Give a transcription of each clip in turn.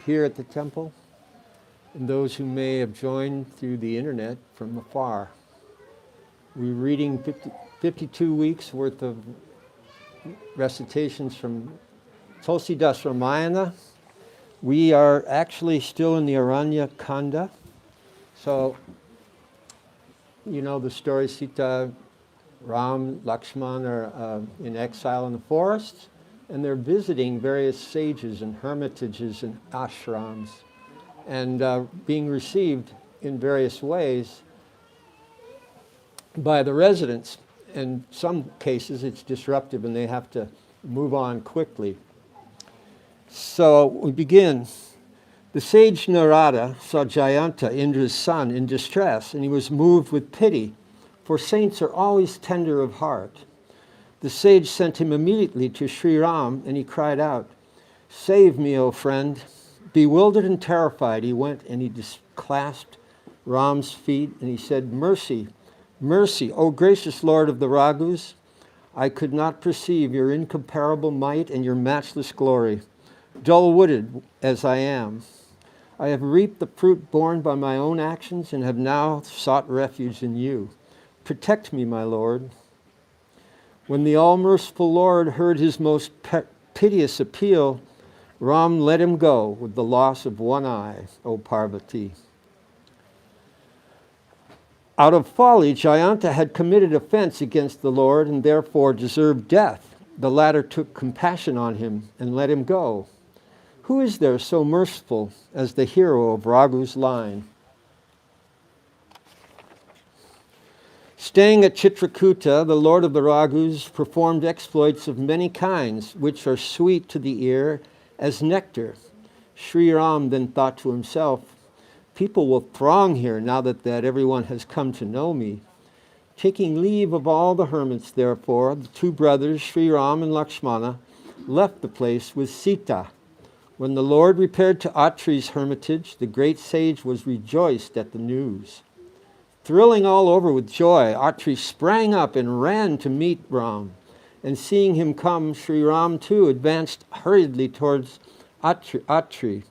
here at the temple and those who may have joined through the internet from afar. We're reading 52 weeks worth of recitations from Tulsidas Ramāyana. We are actually still in the Aranya-kanda. So, you know the story, Sita, Ram, Lakshman are in exile in the forest, and they're visiting various sages and hermitages and ashrams, and being received in various ways by the residents. In some cases, it's disruptive, and they have to move on quickly. So we begin. The sage Narada saw Jayanta, Indra's son, in distress, and he was moved with pity, for saints are always tender of heart. The sage sent him immediately to Sri Ram, and he cried out, "Save me, O friend." Bewildered and terrified, he went and he clasped Ram's feet, and he said, "Mercy, mercy, O gracious Lord of the Raghus. I could not perceive your incomparable might and your matchless glory, dull-witted as I am. I have reaped the fruit borne by my own actions and have now sought refuge in you. Protect me, my Lord." When the all-merciful Lord heard his most piteous appeal, Ram let him go with the loss of one eye, O Parvati. Out of folly, Jayanta had committed offense against the Lord and therefore deserved death. The latter took compassion on him and let him go. Who is there so merciful as the hero of Raghu's line? Staying at Chitrakuta, the Lord of the Raghus performed exploits of many kinds, which are sweet to the ear as nectar. Sri Ram then thought to himself, "People will throng here now that everyone has come to know me." Taking leave of all the hermits, therefore, the two brothers, Sri Ram and Lakshmana, left the place with Sita. When the Lord repaired to Atri's hermitage, the great sage was rejoiced at the news. Thrilling all over with joy, Atri sprang up and ran to meet Ram. And seeing him come, Sri Ram too advanced hurriedly towards Atri.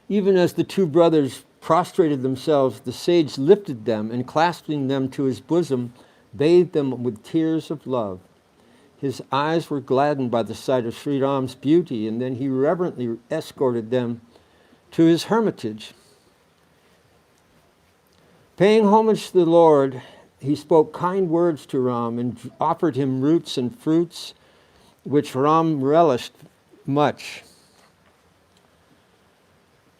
Even as the two brothers prostrated themselves, the sage lifted them and, clasping them to his bosom, bathed them with tears of love. His eyes were gladdened by the sight of Sri Ram's beauty, and then he reverently escorted them to his hermitage. Paying homage to the Lord, he spoke kind words to Ram and offered him roots and fruits, which Ram relished much.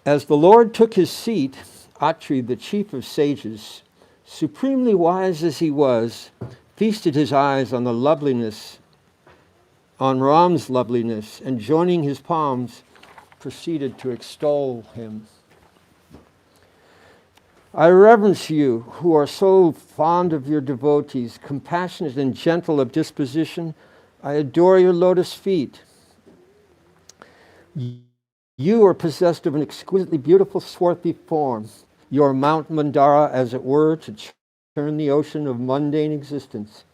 As the Lord took his seat, Atri, the chief of sages, supremely wise as he was, feasted his eyes on the loveliness, on Ram's loveliness, and joining his palms, proceeded to extol him. "I reverence you, who are so fond of your devotees, compassionate and gentle of disposition. I adore your lotus feet. You are possessed of an exquisitely beautiful swarthy form. You are Mount Mandara, as it were, to churn the ocean of mundane existence.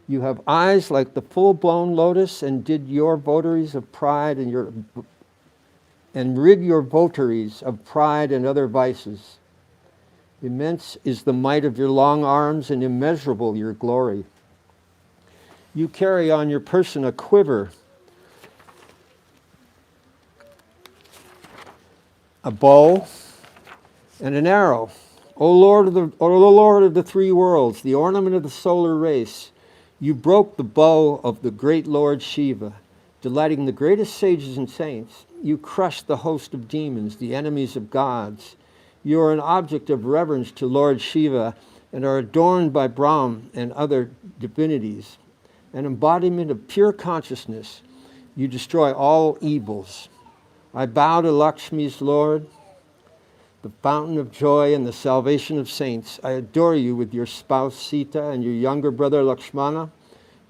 You have eyes like the full-blown lotus, and did your votaries of pride and rid your votaries of pride and other vices. Immense is the might of your long arms, and immeasurable your glory. You carry on your person a quiver, a bow, and an arrow. O Lord of the three worlds, the ornament of the solar race, you broke the bow of the great Lord Shiva, delighting the greatest sages and saints. You crushed the host of demons, the enemies of gods. You are an object of reverence to Lord Shiva and are adorned by Brahma and other divinities. An embodiment of pure consciousness, you destroy all evils. I bow to Lakshmi's Lord, the fountain of joy and the salvation of saints. I adore you with your spouse Sita and your younger brother Lakshmana,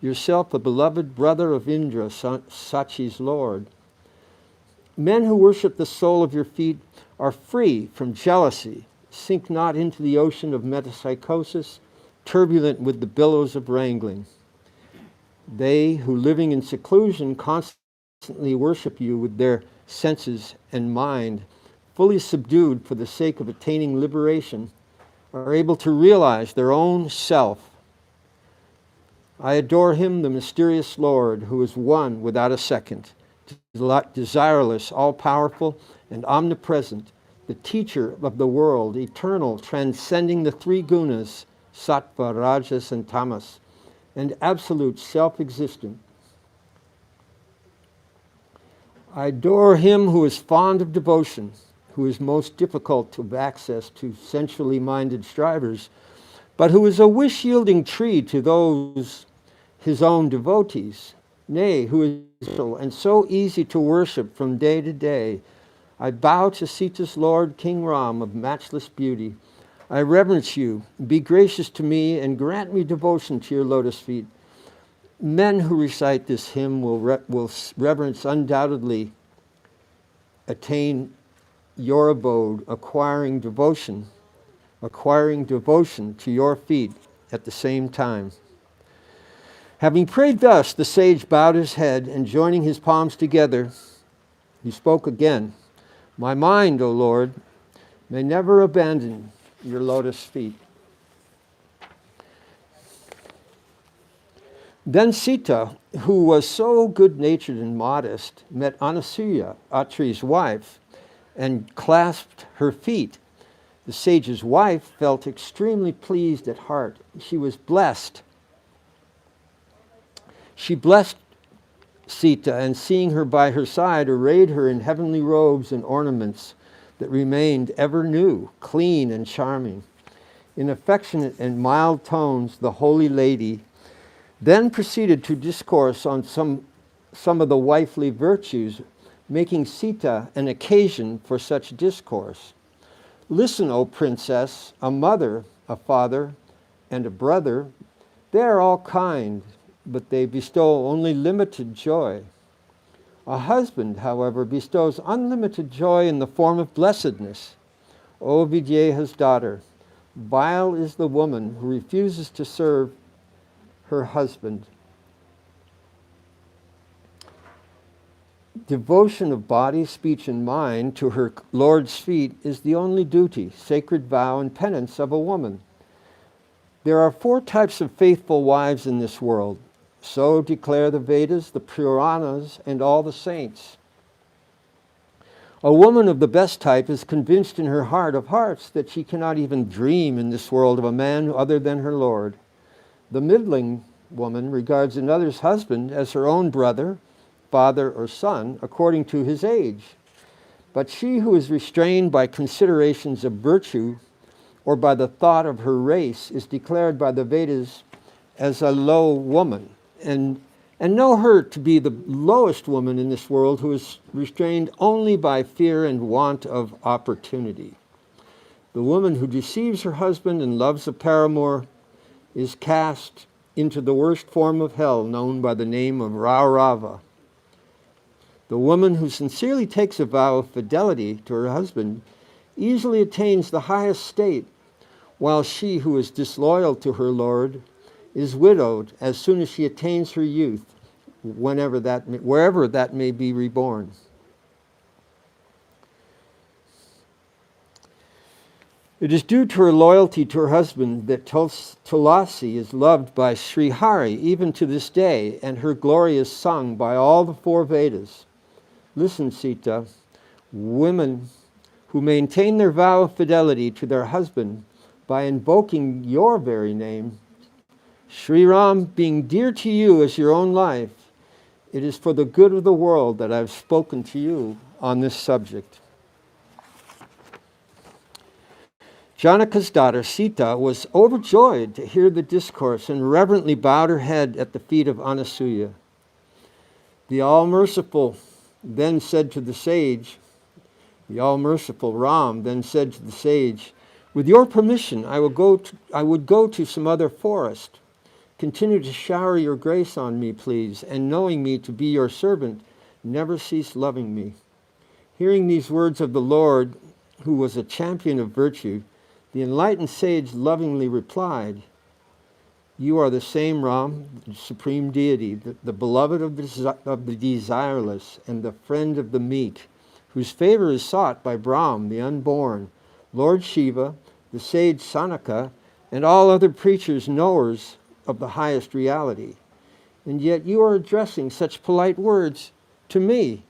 yourself a beloved brother of Indra, Sachi's Lord. Men who worship the sole of your feet are free from jealousy. Sink not into the ocean of metempsychosis, turbulent with the billows of wrangling. They who, living in seclusion, constantly worship you with their senses, and mind, fully subdued for the sake of attaining liberation, are able to realize their own self. I adore him, the mysterious Lord, who is one without a second, desireless, all-powerful, and omnipresent, the teacher of the world, eternal, transcending the three gunas, sattva, rajas, and tamas, and absolute self-existent. I adore him who is fond of devotion, who is most difficult of access to sensually minded strivers, but who is a wish-yielding tree to those his own devotees, nay, who is so and so easy to worship from day to day. I bow to Sita's Lord, King Ram, of matchless beauty. I reverence you. Be gracious to me and grant me devotion to your lotus feet. Men who recite this hymn will reverence undoubtedly attain your abode, acquiring devotion to your feet at the same time. Having prayed thus, the sage bowed his head, and joining his palms together, he spoke again. My mind, O Lord, may never abandon your lotus feet. Then Sita, who was so good-natured and modest, met Anasuya, Atri's wife, and clasped her feet. The sage's wife felt extremely pleased at heart. She was blessed. She blessed Sita, and seeing her by her side, arrayed her in heavenly robes and ornaments that remained ever new, clean and charming. In affectionate and mild tones, the holy lady then proceeded to discourse on some of the wifely virtues, making Sita an occasion for such discourse. Listen, O princess, a mother, a father, and a brother, they are all kind, but they bestow only limited joy. A husband, however, bestows unlimited joy in the form of blessedness. O Vidyeha's daughter, vile is the woman who refuses to serve her husband. Devotion of body, speech, and mind to her Lord's feet is the only duty, sacred vow, and penance of a woman. There are 4 types of faithful wives in this world. So declare the Vedas, the Puranas, and all the saints. A woman of the best type is convinced in her heart of hearts that she cannot even dream in this world of a man other than her Lord. The middling woman regards another's husband as her own brother, father, or son, according to his age. But she who is restrained by considerations of virtue or by the thought of her race is declared by the Vedas as a low woman, and know her to be the lowest woman in this world, who is restrained only by fear and want of opportunity. The woman who deceives her husband and loves a paramour is cast into the worst form of hell, known by the name of Raurava. The woman who sincerely takes a vow of fidelity to her husband easily attains the highest state, while she who is disloyal to her Lord is widowed as soon as she attains her youth, wherever that may be reborn. It is due to her loyalty to her husband that Tulasi is loved by Sri Hari even to this day, and her glory is sung by all the 4 Vedas. Listen, Sita, women who maintain their vow of fidelity to their husband by invoking your very name, Sri Ram being dear to you as your own life, it is for the good of the world that I've spoken to you on this subject. Janaka's daughter Sita was overjoyed to hear the discourse and reverently bowed her head at the feet of Anasuya. The all-merciful then said to the sage, the all-merciful Ram then said to the sage, with your permission, I would go to some other forest. Continue to shower your grace on me, please, and knowing me to be your servant, never cease loving me. Hearing these words of the Lord, who was a champion of virtue, the enlightened sage lovingly replied, you are the same Ram, the supreme deity, the beloved of the desireless, and the friend of the meek, whose favor is sought by Brahm, the unborn, Lord Shiva, the sage Sanaka, and all other preachers knowers of the highest reality. And yet you are addressing such polite words to me.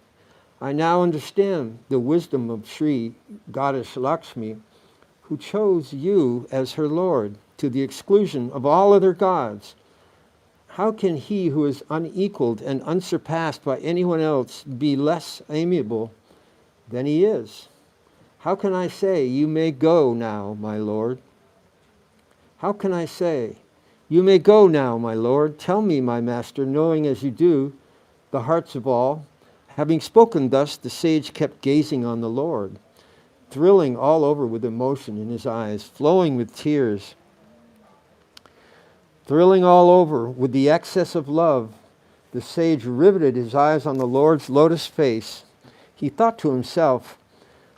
I now understand the wisdom of Sri Goddess Lakshmi, who chose you as her Lord to the exclusion of all other gods. How can he who is unequaled and unsurpassed by anyone else be less amiable than he is? How can I say, you may go now, my Lord? How can I say, you may go now, my Lord? Tell me, my master, knowing as you do the hearts of all. Having spoken thus, the sage kept gazing on the Lord, thrilling all over with emotion in his eyes, flowing with tears. Thrilling all over with the excess of love, the sage riveted his eyes on the Lord's lotus face. He thought to himself,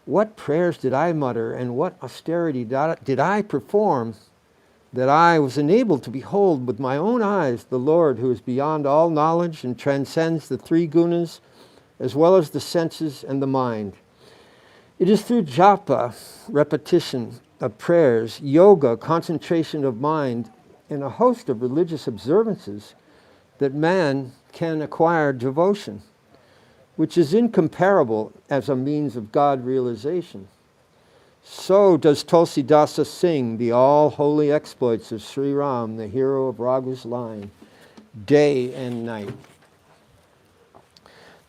what prayers did I mutter, and what austerity did I perform, that I was enabled to behold with my own eyes the Lord who is beyond all knowledge and transcends the three gunas, as well as the senses and the mind. It is through japa, repetition of prayers, yoga, concentration of mind, and a host of religious observances that man can acquire devotion, which is incomparable as a means of God realization. So does Tulsidasa sing the all-holy exploits of Sri Ram, the hero of Raghu's line, day and night.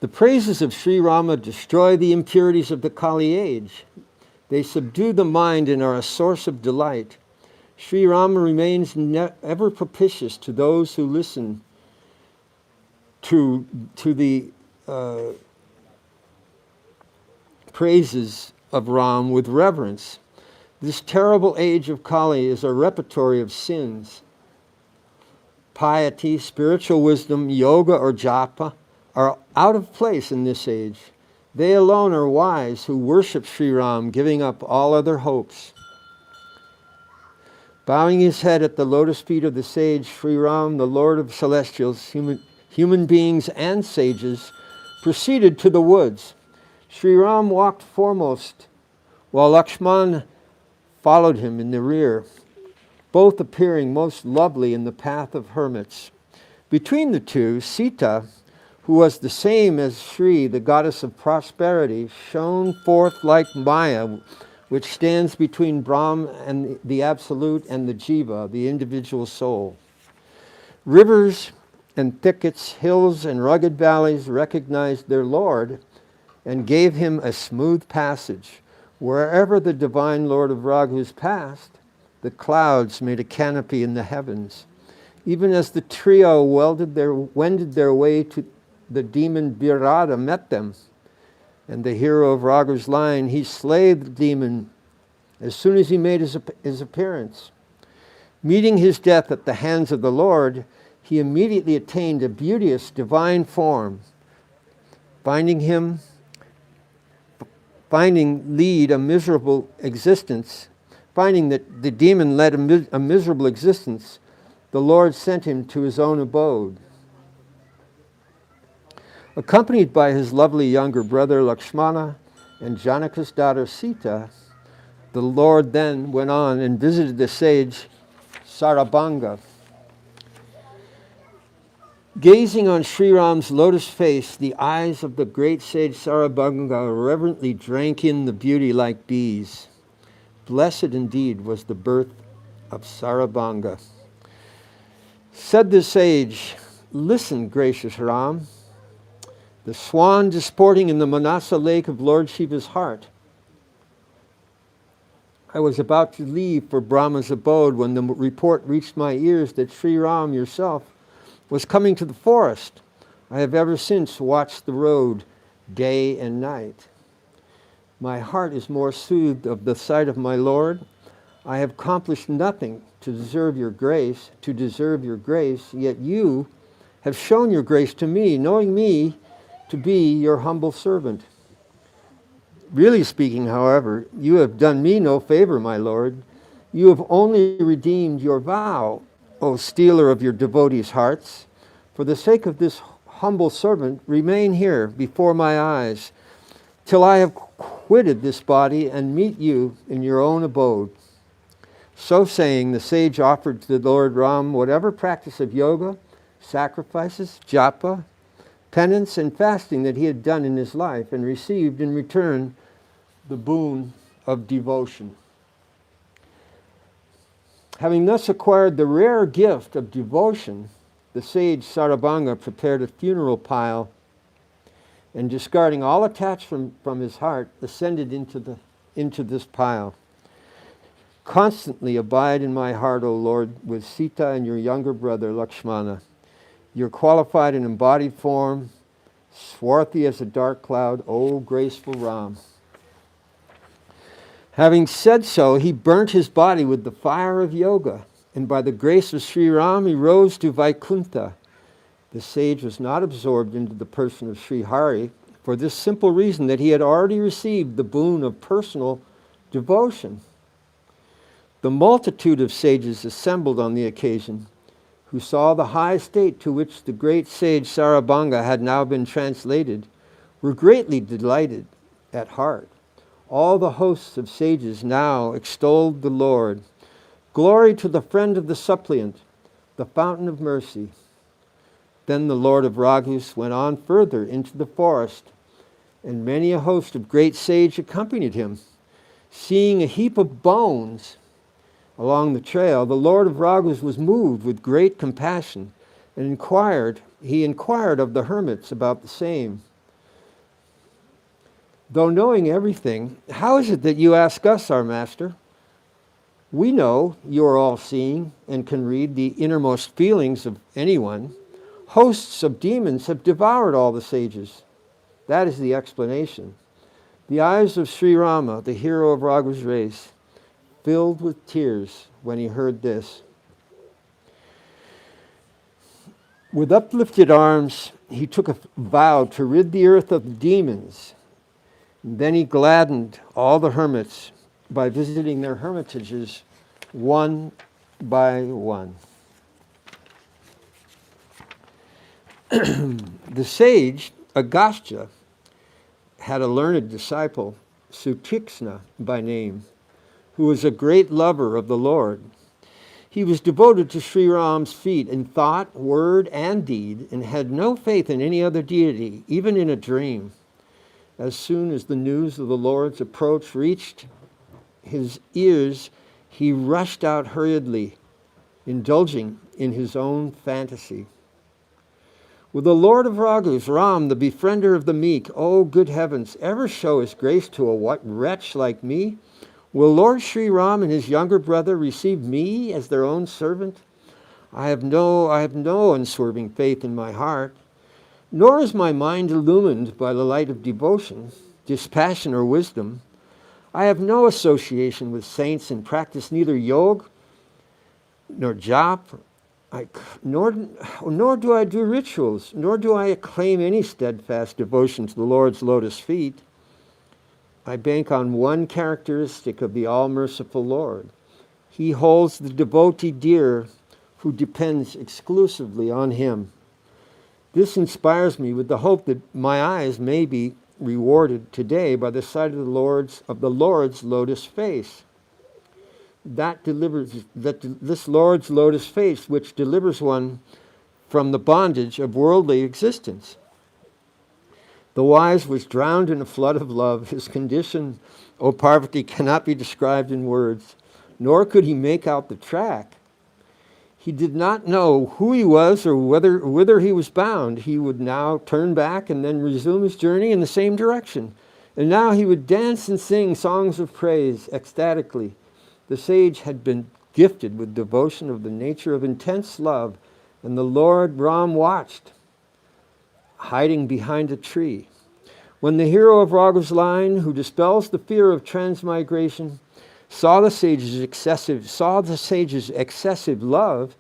The praises of Sri Rama destroy the impurities of the Kali age. They subdue the mind and are a source of delight. Sri Rama remains ever propitious to those who listen to the praises of Ram with reverence. This terrible age of Kali is a repertory of sins. Piety, spiritual wisdom, yoga or japa are out of place in this age. They alone are wise who worship Sri Ram, giving up all other hopes. Bowing his head at the lotus feet of the sage Sri Ram, the Lord of celestials, human beings and sages, proceeded to the woods. Sri Ram walked foremost, while Lakshman followed him in the rear, both appearing most lovely in the path of hermits. Between the two, Sita, who was the same as Sri, the goddess of prosperity, shone forth like Maya, which stands between Brahm and the Absolute and the Jiva, the individual soul. Rivers and thickets, hills and rugged valleys recognized their Lord and gave him a smooth passage. Wherever the divine Lord of Raghus passed, the clouds made a canopy in the heavens. Even as the trio wended their way to the demon Birada met them, and the hero of Raghu's line, he slayed the demon as soon as he made his appearance. Meeting his death at the hands of the Lord, he immediately attained a beauteous divine form. Finding that the demon led a miserable existence, the Lord sent him to his own abode. Accompanied by his lovely younger brother Lakshmana and Janaka's daughter Sita, the Lord then went on and visited the sage Sarabhanga. Gazing on Sri Ram's lotus face, the eyes of the great sage Sarabhanga reverently drank in the beauty like bees. Blessed indeed was the birth of Sarabhanga. Said the sage, listen, gracious Ram, the swan disporting in the Manasa lake of Lord Shiva's heart. I was about to leave for Brahma's abode when the report reached my ears that Sri Ram yourself was coming to the forest. I have ever since watched the road day and night. My heart is more soothed of the sight of my Lord. I have accomplished nothing to deserve your grace, yet you have shown your grace to me, knowing me to be your humble servant. Really speaking, however, you have done me no favor, my Lord. You have only redeemed your vow, O stealer of your devotees' hearts. For the sake of this humble servant, remain here before my eyes. till I have quitted this body and meet you in your own abode. So saying, the sage offered to the Lord Ram whatever practice of yoga, sacrifices, japa, penance, and fasting that he had done in his life, and received in return the boon of devotion. Having thus acquired the rare gift of devotion, the sage Sarabhanga prepared a funeral pile, and discarding all attachment from his heart, ascended into this pile. Constantly abide in my heart, O Lord, with Sita and your younger brother Lakshmana. Your qualified and embodied form, swarthy as a dark cloud, O graceful Ram. Having said so, he burnt his body with the fire of yoga, and by the grace of Sri Ram he rose to Vaikuntha. The sage was not absorbed into the person of Sri Hari for this simple reason that he had already received the boon of personal devotion. The multitude of sages assembled on the occasion, who saw the high state to which the great sage Sarabhanga had now been translated, were greatly delighted at heart. All the hosts of sages now extolled the Lord. Glory to the friend of the suppliant, the fountain of mercy. Then the Lord of Raghus went on further into the forest, and many a host of great sages accompanied him. Seeing a heap of bones along the trail, the Lord of Raghus was moved with great compassion, and he inquired of the hermits about the same. Though knowing everything, how is it that you ask us, our master? We know you are all-seeing and can read the innermost feelings of anyone. Hosts of demons have devoured all the sages. That is the explanation. The eyes of Sri Rama, the hero of Raghu's race, filled with tears when he heard this. With uplifted arms, he took a vow to rid the earth of demons. And then he gladdened all the hermits by visiting their hermitages one by one. The sage Agastya had a learned disciple, Sutiksna by name, who was a great lover of the Lord. He was devoted to Sri Ram's feet in thought, word, and deed, and had no faith in any other deity, even in a dream. As soon as the news of the Lord's approach reached his ears, he rushed out hurriedly, indulging in his own fantasy. Will the Lord of Raghus, Ram, the befriender of the meek, O good heavens, ever show his grace to a wretch like me? Will Lord Sri Ram and his younger brother receive me as their own servant? I have no unswerving faith in my heart, nor is my mind illumined by the light of devotion, dispassion, or wisdom. I have no association with saints and practice neither yoga nor jap, nor do I do rituals, nor do I acclaim any steadfast devotion to the Lord's lotus feet. I bank on one characteristic of the all-merciful Lord. He holds the devotee dear who depends exclusively on him. This inspires me with the hope that my eyes may be rewarded today by the sight of the Lord's lotus face. This Lord's lotus face, which delivers one from the bondage of worldly existence. The wise was drowned in a flood of love. His condition, O Parvati, cannot be described in words, nor could he make out the track. He did not know who he was or whither he was bound. He would now turn back and then resume his journey in the same direction. And now he would dance and sing songs of praise ecstatically. The sage had been gifted with devotion of the nature of intense love, and the Lord Ram watched, hiding behind a tree. When the hero of Raghu's line, who dispels the fear of transmigration, saw the sage's excessive love,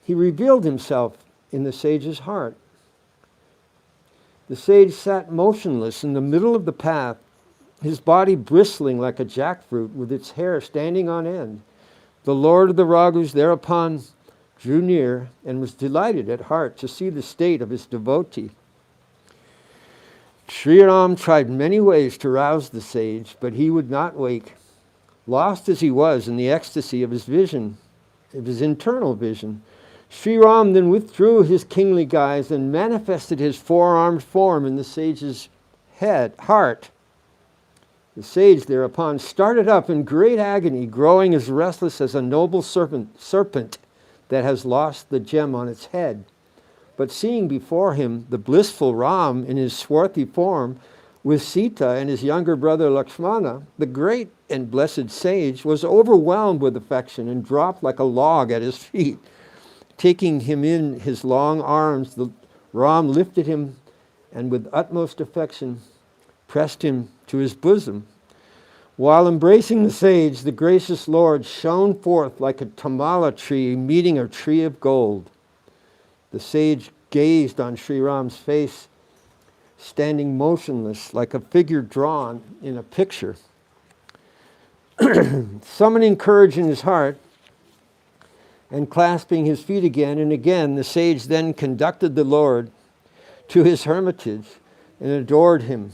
he revealed himself in the sage's heart. The sage sat motionless in the middle of the path, his body bristling like a jackfruit with its hair standing on end. The Lord of the Raghus thereupon drew near and was delighted at heart to see the state of his devotee. Sri Ram tried many ways to rouse the sage, but he would not wake. Lost as he was in the ecstasy of his vision, of his internal vision, Sri Ram then withdrew his kingly guise and manifested his four-armed form in the sage's heart. The sage thereupon started up in great agony, growing as restless as a noble serpent that has lost the gem on its head. But seeing before him the blissful Ram in his swarthy form, with Sita and his younger brother Lakshmana, the great and blessed sage was overwhelmed with affection and dropped like a log at his feet. Taking him in his long arms, the Ram lifted him and with utmost affection pressed him to his bosom. While embracing the sage, the gracious Lord shone forth like a tamala tree meeting a tree of gold. The sage gazed on Sri Ram's face, standing motionless like a figure drawn in a picture. Summoning courage in his heart and clasping his feet again and again, the sage then conducted the Lord to his hermitage and adored him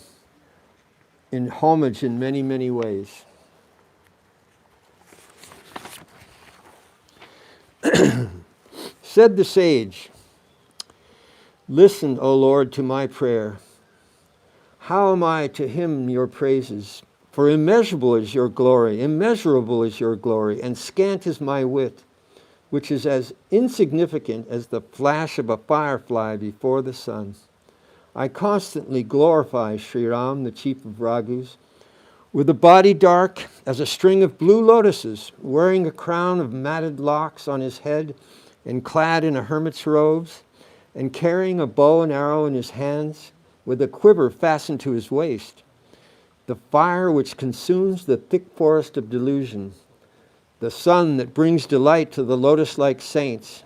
in homage in many, many ways. Said the sage, "Listen, O Lord, to my prayer. How am I to hymn your praises? For immeasurable is your glory, immeasurable is your glory, and scant is my wit, which is as insignificant as the flash of a firefly before the sun. I constantly glorify Sri Ram, the chief of Raghus, with a body dark as a string of blue lotuses, wearing a crown of matted locks on his head and clad in a hermit's robes, and carrying a bow and arrow in his hands, with a quiver fastened to his waist, the fire which consumes the thick forest of delusion, the sun that brings delight to the lotus-like saints,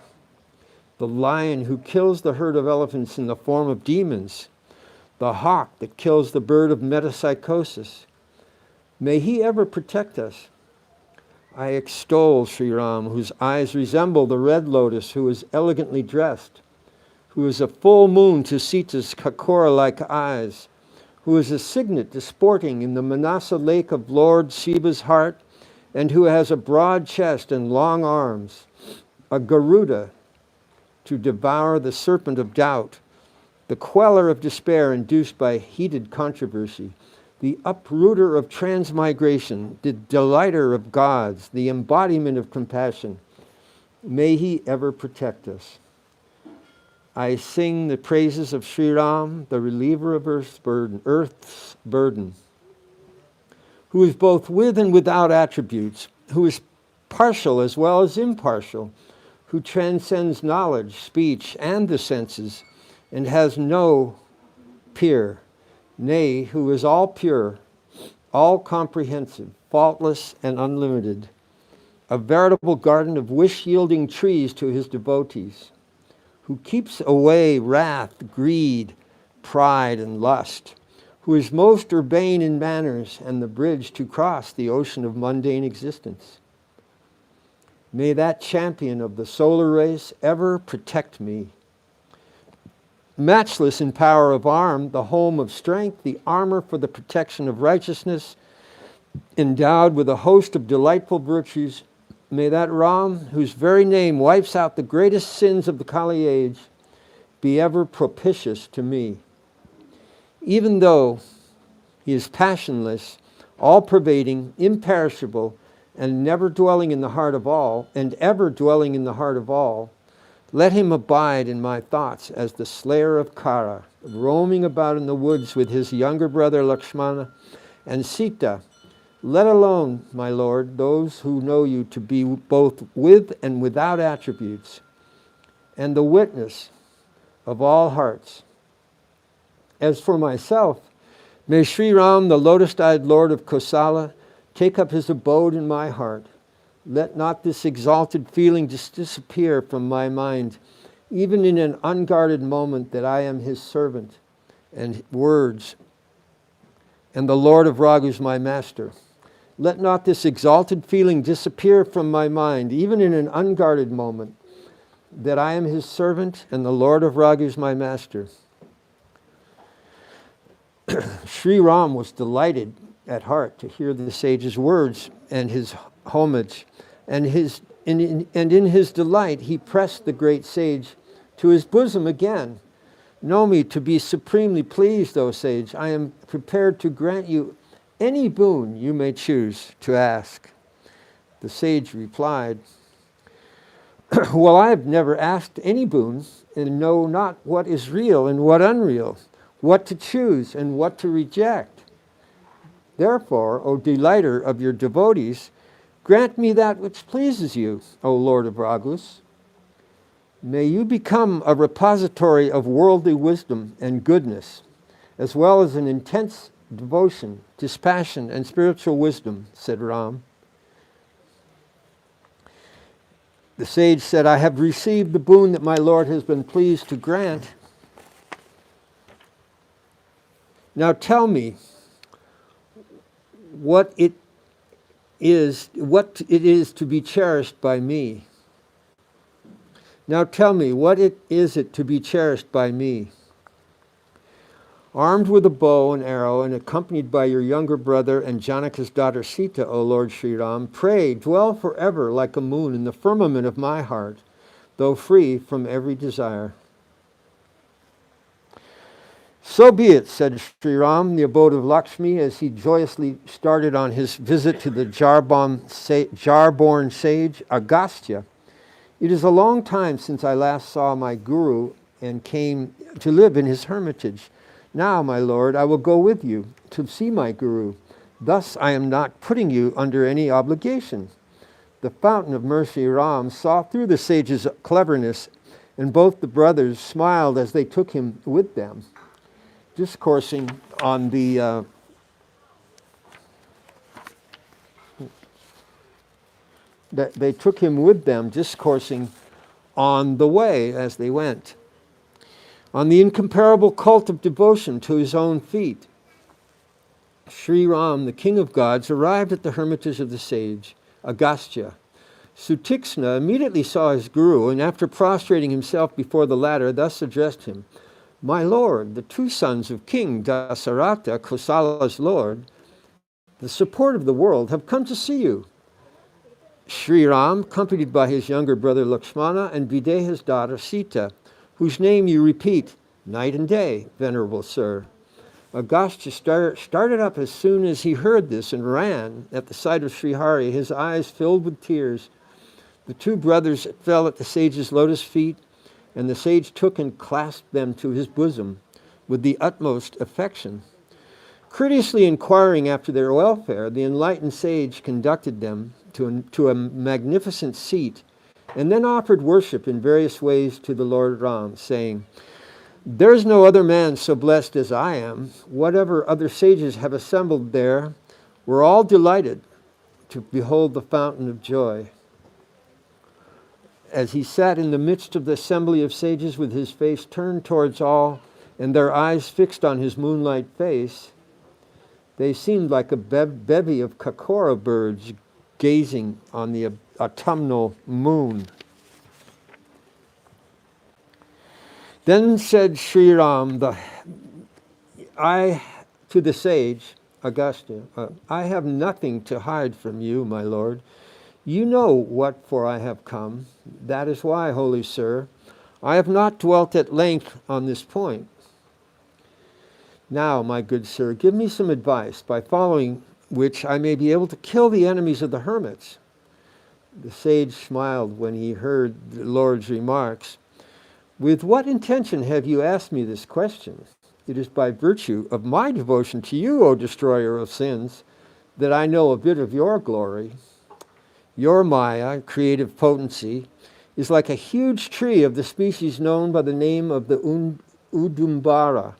the lion who kills the herd of elephants in the form of demons, the hawk that kills the bird of metempsychosis. May he ever protect us. I extol Sri Ram, whose eyes resemble the red lotus, who is elegantly dressed, who is a full moon to Sita's Kakora-like eyes, who is a cygnet disporting in the Manasa lake of Lord Shiva's heart, and who has a broad chest and long arms, a Garuda to devour the serpent of doubt, the queller of despair induced by heated controversy, the uprooter of transmigration, the delighter of gods, the embodiment of compassion. May he ever protect us. I sing the praises of Sri Ram, the reliever of earth's burden, who is both with and without attributes, who is partial as well as impartial, who transcends knowledge, speech, and the senses, and has no peer, nay, who is all pure, all comprehensive, faultless, and unlimited, a veritable garden of wish-yielding trees to his devotees, who keeps away wrath, greed, pride, and lust, who is most urbane in manners and the bridge to cross the ocean of mundane existence. May that champion of the solar race ever protect me. Matchless in power of arm, the home of strength, the armor for the protection of righteousness, endowed with a host of delightful virtues, may that Ram, whose very name wipes out the greatest sins of the Kali age, be ever propitious to me. Even though he is passionless, all-pervading, imperishable, and never dwelling in the heart of all, and ever dwelling in the heart of all, let him abide in my thoughts as the slayer of Kara, roaming about in the woods with his younger brother Lakshmana and Sita. Let alone, my Lord, those who know you to be both with and without attributes, and the witness of all hearts. As for myself, may Sri Ram, the lotus-eyed Lord of Kosala, take up his abode in my heart. Let not this exalted feeling just disappear from my mind, even in an unguarded moment that I am his servant and words, and the Lord of Raghus my master. Let not this exalted feeling disappear from my mind, even in an unguarded moment, that I am his servant and the Lord of Raghus my master. Sri Ram was delighted at heart to hear the sage's words and his homage, and in his delight he pressed the great sage to his bosom again. Know me to be supremely pleased, O sage. I am prepared to grant you any boon you may choose to ask. The sage replied, well, I have never asked any boons, and know not what is real and what unreal, what to choose and what to reject. Therefore, O delighter of your devotees, grant me that which pleases you, O Lord of Raghus. May you become a repository of worldly wisdom and goodness, as well as an intense devotion, dispassion, and spiritual wisdom, said Ram. The sage said, I have received the boon that my Lord has been pleased to grant. Now tell me what it is to be cherished by me. Now tell me, what is it to be cherished by me? Armed with a bow and arrow and accompanied by your younger brother and Janaka's daughter Sita, O Lord Sri Ram, pray, dwell forever like a moon in the firmament of my heart, though free from every desire. So be it, said Sri Ram, the abode of Lakshmi, as he joyously started on his visit to the Jar-born sage Agastya. It is a long time since I last saw my guru and came to live in his hermitage. Now, my lord, I will go with you to see my guru. Thus I am not putting you under any obligation. The fountain of mercy Ram saw through the sage's cleverness, and both the brothers smiled as they took him with them, discoursing on the they took him with them, discoursing on the way as they went, on the incomparable cult of devotion to his own feet. Sri Ram, the king of gods, arrived at the hermitage of the sage, Agastya. Sutiksna immediately saw his guru, and after prostrating himself before the latter, thus addressed him, My lord, the two sons of King Dasaratha, Kosala's lord, the support of the world, have come to see you. Sri Ram, accompanied by his younger brother Lakshmana and Videha's daughter Sita, whose name you repeat night and day, venerable sir. Agastya started up as soon as he heard this and ran at the sight of Sri Hari, his eyes filled with tears. The two brothers fell at the sage's lotus feet, and the sage took and clasped them to his bosom with the utmost affection. Courteously inquiring after their welfare, the enlightened sage conducted them to a magnificent seat, and then offered worship in various ways to the Lord Ram, saying, There is no other man so blessed as I am. Whatever other sages have assembled there, were all delighted to behold the fountain of joy. As he sat in the midst of the assembly of sages with his face turned towards all and their eyes fixed on his moonlight face, they seemed like a bevy of kakora birds gazing on the autumnal moon. Then said Sri Ram to the sage, Agastya, I have nothing to hide from you, my lord. You know what for I have come. That is why, holy sir, I have not dwelt at length on this point. Now, my good sir, give me some advice, by following which I may be able to kill the enemies of the hermits. The sage smiled when he heard the Lord's remarks. With what intention have you asked me this question? It is by virtue of my devotion to you, O destroyer of sins, that I know a bit of your glory. Your Maya, creative potency, is like a huge tree of the species known by the name of the Udumbara,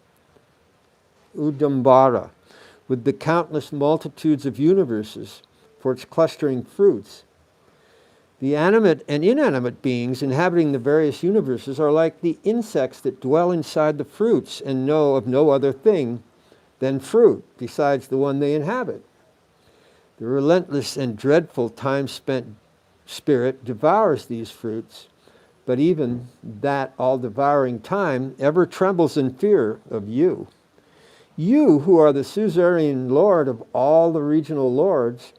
with the countless multitudes of universes for its clustering fruits. The animate and inanimate beings inhabiting the various universes are like the insects that dwell inside the fruits and know of no other thing than fruit besides the one they inhabit. The relentless and dreadful time-spent spirit devours these fruits, but even that all-devouring time ever trembles in fear of you. You, who are the suzerain lord of all the regional lords,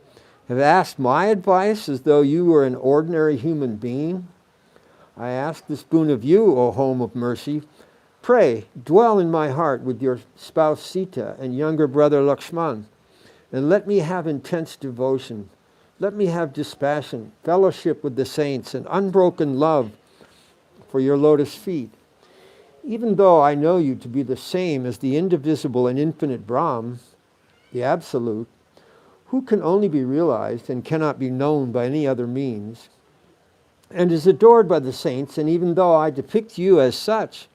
have asked my advice as though you were an ordinary human being. I ask this boon of you, O home of mercy. Pray, dwell in my heart with your spouse Sita and younger brother Lakshman, and let me have intense devotion. Let me have dispassion, fellowship with the saints, and unbroken love for your lotus feet. Even though I know you to be the same as the indivisible and infinite Brahm, the Absolute, who can only be realized and cannot be known by any other means, and is adored by the saints, and even though I depict you as such,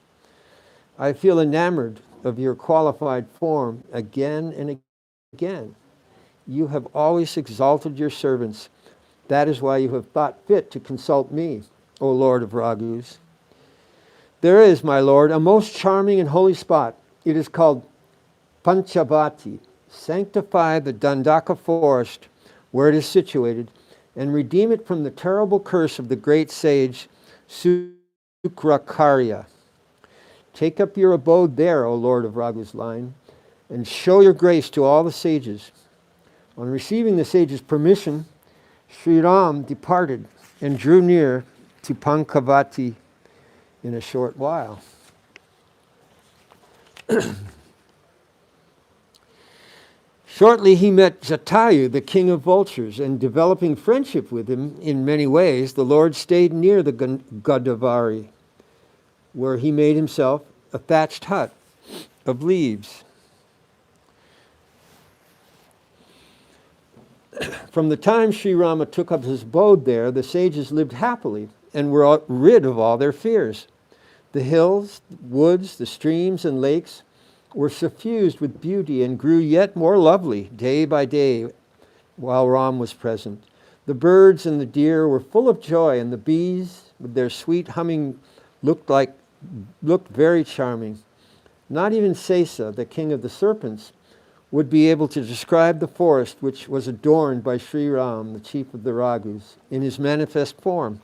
I feel enamored of your qualified form again and again. You have always exalted your servants. That is why you have thought fit to consult me, O Lord of Raghus. There is, my Lord, a most charming and holy spot. It is called Panchavati. Sanctify the Dandaka forest where it is situated, and redeem it from the terrible curse of the great sage Sukrakarya. Take up your abode there, O Lord of Raghus line, and show your grace to all the sages. On receiving the sage's permission, Sri Ram departed and drew near to Panchavati in a short while. Shortly he met Jatayu, the king of vultures, and developing friendship with him in many ways, the Lord stayed near the Godavari, where he made himself a thatched hut of leaves. From the time Sri Rama took up his abode there, the sages lived happily and were rid of all their fears. The hills, woods, the streams and lakes were suffused with beauty and grew yet more lovely day by day while Ram was present. The birds and the deer were full of joy, and the bees, with their sweet humming, looked very charming. Not even Sesa, the king of the serpents, would be able to describe the forest which was adorned by Sri Ram, the chief of the Raghus, in his manifest form.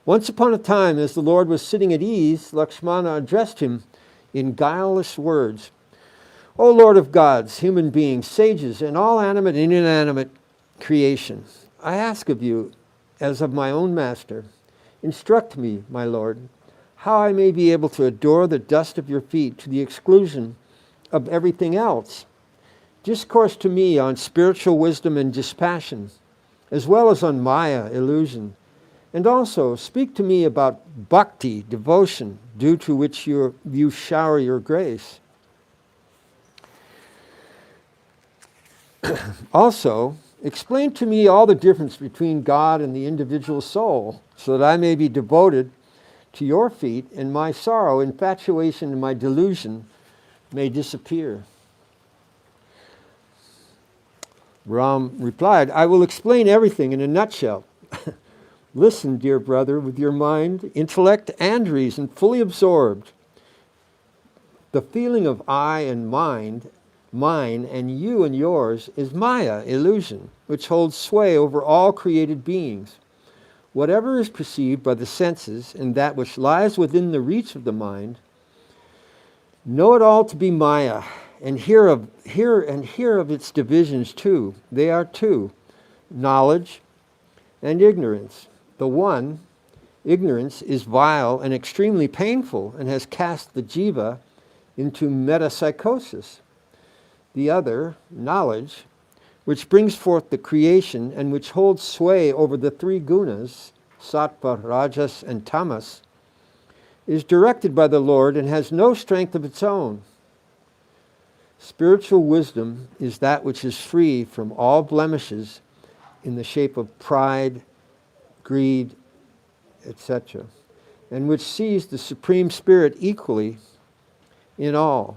Once upon a time, as the Lord was sitting at ease, Lakshmana addressed him in guileless words. O Lord of gods, human beings, sages, and all animate and inanimate creation, I ask of you, as of my own master, instruct me, my Lord, how I may be able to adore the dust of your feet to the exclusion of everything else. Discourse to me on spiritual wisdom and dispassion, as well as on Maya, illusion. And also speak to me about bhakti, devotion, due to which you shower your grace. Also, explain to me all the difference between God and the individual soul, so that I may be devoted to your feet, and my sorrow, infatuation, and my delusion may disappear. Ram replied, I will explain everything in a nutshell. Listen, dear brother, with your mind, intellect, and reason fully absorbed. The feeling of I and mine, and you and yours, is Maya, illusion, which holds sway over all created beings. Whatever is perceived by the senses and that which lies within the reach of the mind, know it all to be Maya, and hear of its divisions too. They are two, knowledge and ignorance. The one, ignorance, is vile and extremely painful and has cast the jiva into metapsychosis. The other, knowledge, which brings forth the creation and which holds sway over the three gunas, sattva, rajas, and tamas, is directed by the Lord and has no strength of its own. Spiritual wisdom is that which is free from all blemishes in the shape of pride, greed, etc., and which sees the Supreme Spirit equally in all.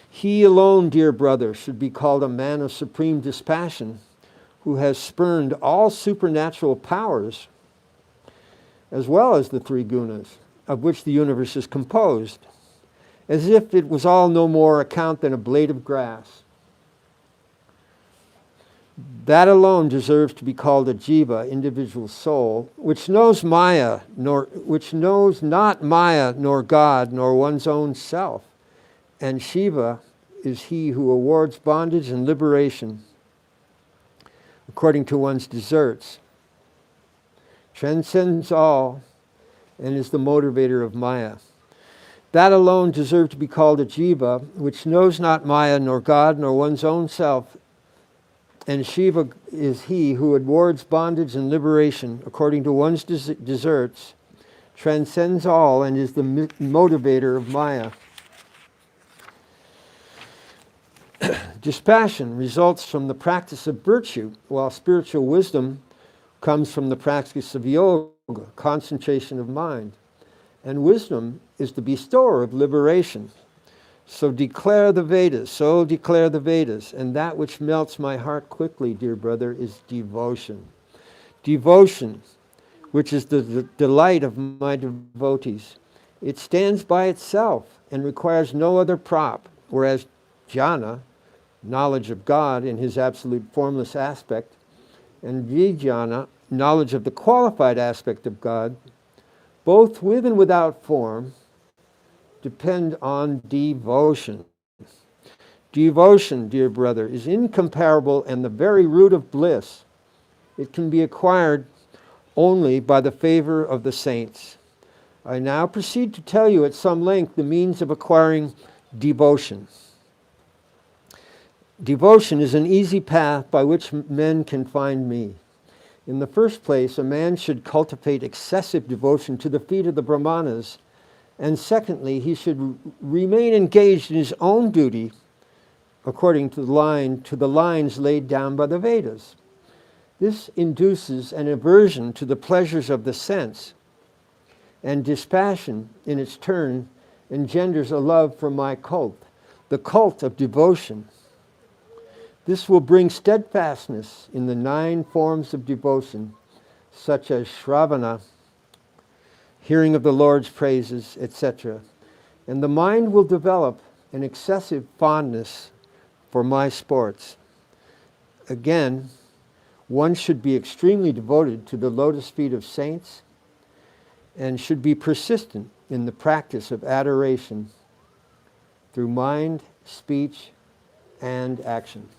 He alone, dear brother, should be called a man of supreme dispassion, who has spurned all supernatural powers, as well as the three gunas, of which the universe is composed, as if it was all no more account than a blade of grass. That alone deserves to be called a jiva, individual soul, which knows not Maya, nor God, nor one's own self. And Shiva is he who awards bondage and liberation according to one's deserts, transcends all, and is the motivator of Maya. That alone deserves to be called a jiva, which knows not Maya, nor God, nor one's own self. And Shiva is he who awards bondage and liberation according to one's deserts, transcends all, and is the motivator of Maya. Dispassion results from the practice of virtue, while spiritual wisdom comes from the practice of yoga, concentration of mind. And wisdom is the bestower of liberation. So declare the Vedas, and that which melts my heart quickly, dear brother, is devotion. Devotion, which is the delight of my devotees. It stands by itself and requires no other prop, whereas jhana, knowledge of God in his absolute formless aspect, and vijnana, knowledge of the qualified aspect of God, both with and without form, depend on devotion. Devotion, dear brother, is incomparable and the very root of bliss. It can be acquired only by the favor of the saints. I now proceed to tell you at some length the means of acquiring devotion. Devotion is an easy path by which men can find me. In the first place, a man should cultivate excessive devotion to the feet of the Brahmanas, and secondly, he should remain engaged in his own duty according to the lines laid down by the Vedas. This induces an aversion to the pleasures of the sense, and dispassion, in its turn, engenders a love for my cult, the cult of devotion. This will bring steadfastness in the 9 forms of devotion, such as Shravana, hearing of the Lord's praises, etc. And the mind will develop an excessive fondness for my sports. Again, one should be extremely devoted to the lotus feet of saints and should be persistent in the practice of adoration through mind, speech, and action.